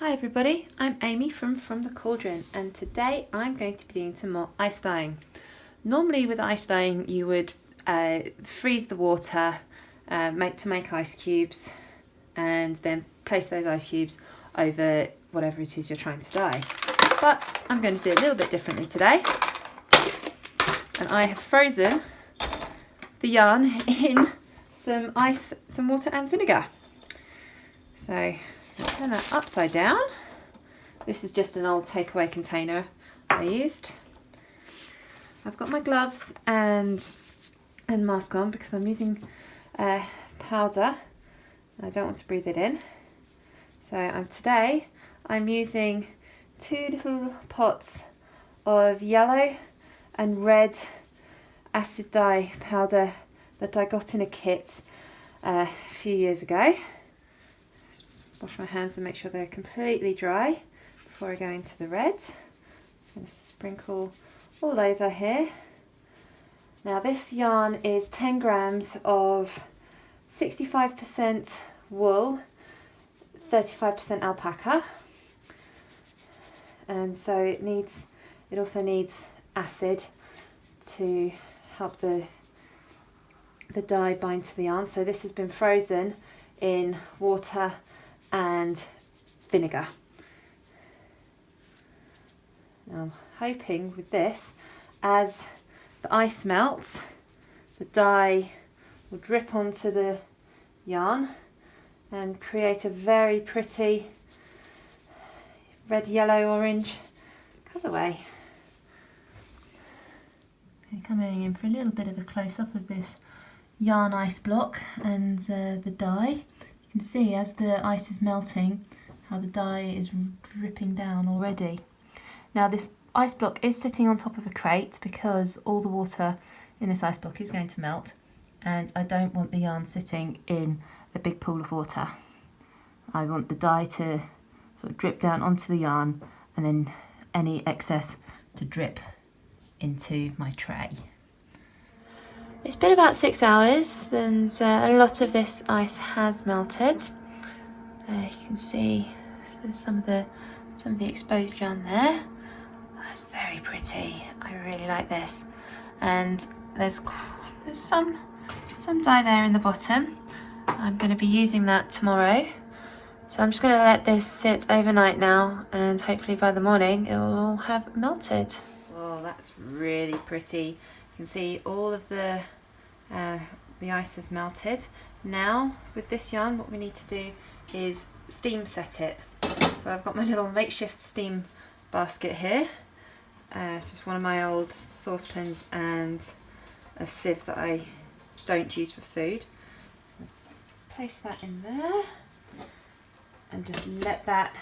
Hi everybody, I'm Amy from the Cauldron, and today I'm going to be doing some more ice dyeing. Normally with ice dyeing you would freeze the water to make ice cubes and then place those ice cubes over whatever it is you're trying to dye. But I'm going to do it a little bit differently today, and I have frozen the yarn in some ice, some water and vinegar. So turn that upside down. This is just an old takeaway container I used. I've got my gloves and mask on because I'm using powder. I don't want to breathe it in. So today I'm using 2 little pots of yellow and red acid dye powder that I got in a kit a few years ago. Wash my hands and make sure they're completely dry before I go into the red. Just going to sprinkle all over here. Now this yarn is 10 grams of 65% wool, 35% alpaca, and so it also needs acid to help the dye bind to the yarn. So this has been frozen in water and vinegar. Now I'm hoping with this, as the ice melts, the dye will drip onto the yarn and create a very pretty red, yellow, orange colourway. Okay, coming in for a little bit of a close-up of this yarn ice block and the dye. You can see as the ice is melting how the dye is dripping down already. Now this ice block is sitting on top of a crate because all the water in this ice block is going to melt, and I don't want the yarn sitting in a big pool of water. I want the dye to sort of drip down onto the yarn and then any excess to drip into my tray. It's been about 6 hours and a lot of this ice has melted. You can see there's some of the exposed yarn there. It's very pretty. I really like this. And there's some dye there in the bottom. I'm going to be using that tomorrow. So I'm just going to let this sit overnight now, and hopefully by the morning it will all have melted. Oh, that's really pretty. You can see all of the ice has melted. Now with this yarn what we need to do is steam set it. So I've got my little makeshift steam basket here. Just one of my old saucepans and a sieve that I don't use for food. Place that in there and just let that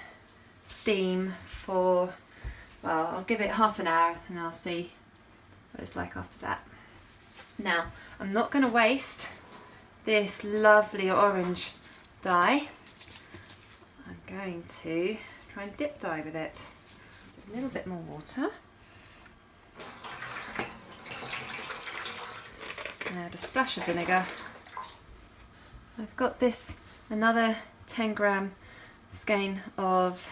steam for, well, I'll give it half an hour and I'll see what it's like after that. Now I'm not going to waste this lovely orange dye. I'm going to try and dip dye with it. A little bit more water. Now a splash of vinegar. I've got this, another 10 gram skein of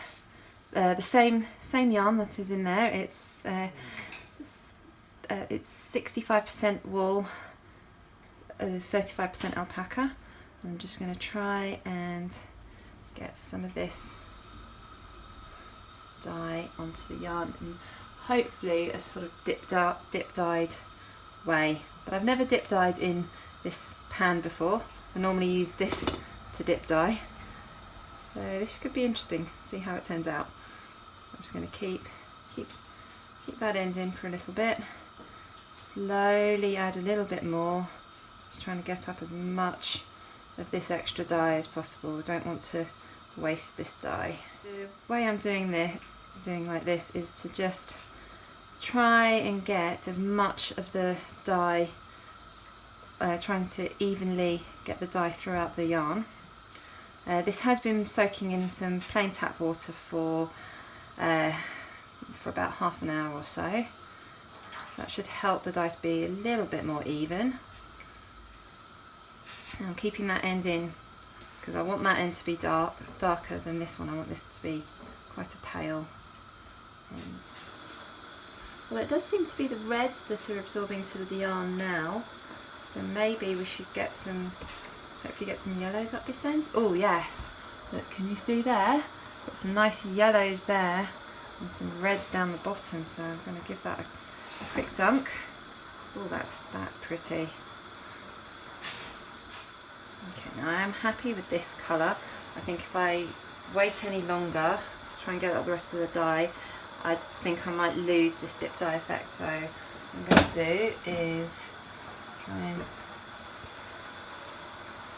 the same yarn that is in there. It's 65% wool, 35% alpaca. I'm just going to try and get some of this dye onto the yarn in hopefully a sort of dip dyed way. But I've never dip dyed in this pan before. I normally use this to dip dye. So this could be interesting, see how it turns out. I'm just going to keep that end in for a little bit. Slowly add a little bit more. Just trying to get up as much of this extra dye as possible. I don't want to waste this dye. The way I'm doing like this is to just try and get as much of the dye, trying to evenly get the dye throughout the yarn. This has been soaking in some plain tap water for about half an hour or so. That should help the dye to be a little bit more even. And I'm keeping that end in because I want that end to be darker than this one. I want this to be quite a pale end. Well, it does seem to be the reds that are absorbing to the yarn now, so maybe we should get some, hopefully get some yellows up this end. Oh yes, look, can you see there? Got some nice yellows there and some reds down the bottom, so I'm going to give that a quick dunk. Oh, that's pretty. Okay, now I am happy with this colour. I think if I wait any longer to try and get up the rest of the dye, I think I might lose this dip dye effect. So what I'm going to do is try and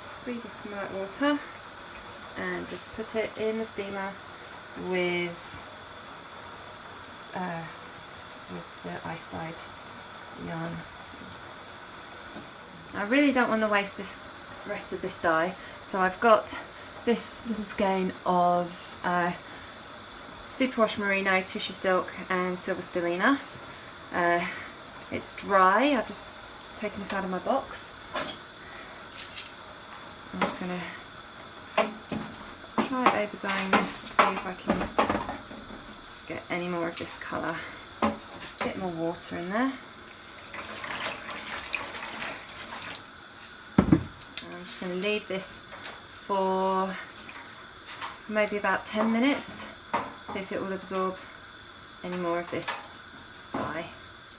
squeeze off some of that water and just put it in the steamer with the ice dyed yarn. I really don't want to waste this rest of this dye, so I've got this little skein of Superwash Merino, Tushy Silk and Silver Stellina. It's dry. I've just taken this out of my box. I'm just going to try over dyeing this, see if I can get any more of this colour. A bit more water in there. I'm just going to leave this for maybe about 10 minutes, see if it will absorb any more of this dye.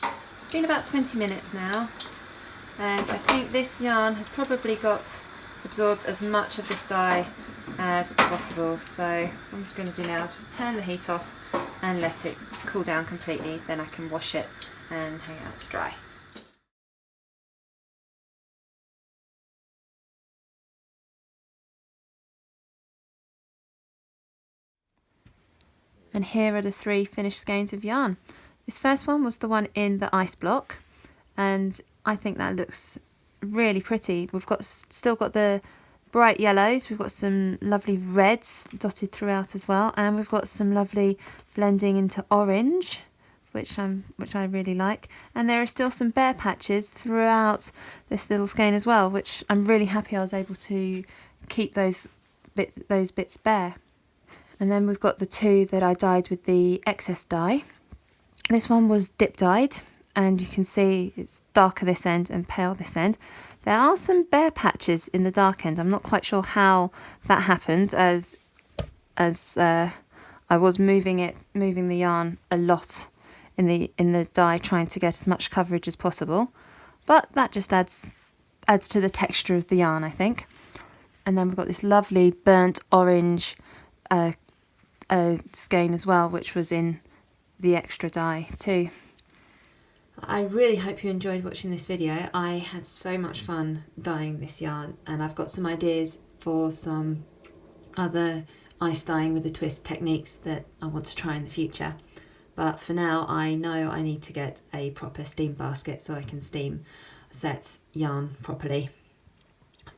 It's been about 20 minutes now, and I think this yarn has probably got absorbed as much of this dye as possible. So what I'm going to do now is just turn the heat off and let it cool down completely, then I can wash it and hang it out to dry. And here are the 3 finished skeins of yarn. This first one was the one in the ice block, and I think that looks really pretty. We've still got the bright yellows, we've got some lovely reds dotted throughout as well, and we've got some lovely blending into orange, which I really like. And there are still some bare patches throughout this little skein as well, which I'm really happy I was able to keep those bits bare. And then we've got the 2 that I dyed with the excess dye. This one was dip dyed, and you can see it's darker this end and pale this end. There are some bare patches in the dark end. I'm not quite sure how that happened, as I was moving the yarn a lot in the dye, trying to get as much coverage as possible. But that just adds to the texture of the yarn, I think. And then we've got this lovely burnt orange skein as well, which was in the extra dye too. I really hope you enjoyed watching this video. I had so much fun dyeing this yarn, and I've got some ideas for some other ice dyeing with a twist techniques that I want to try in the future. But for now, I know I need to get a proper steam basket so I can steam set yarn properly.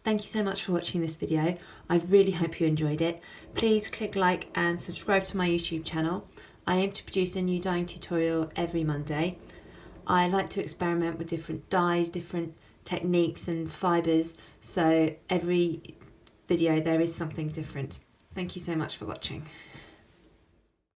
Thank you so much for watching this video. I really hope you enjoyed it. Please click like and subscribe to my YouTube channel. I aim to produce a new dyeing tutorial every Monday. I like to experiment with different dyes, different techniques and fibres, so every video there is something different. Thank you so much for watching.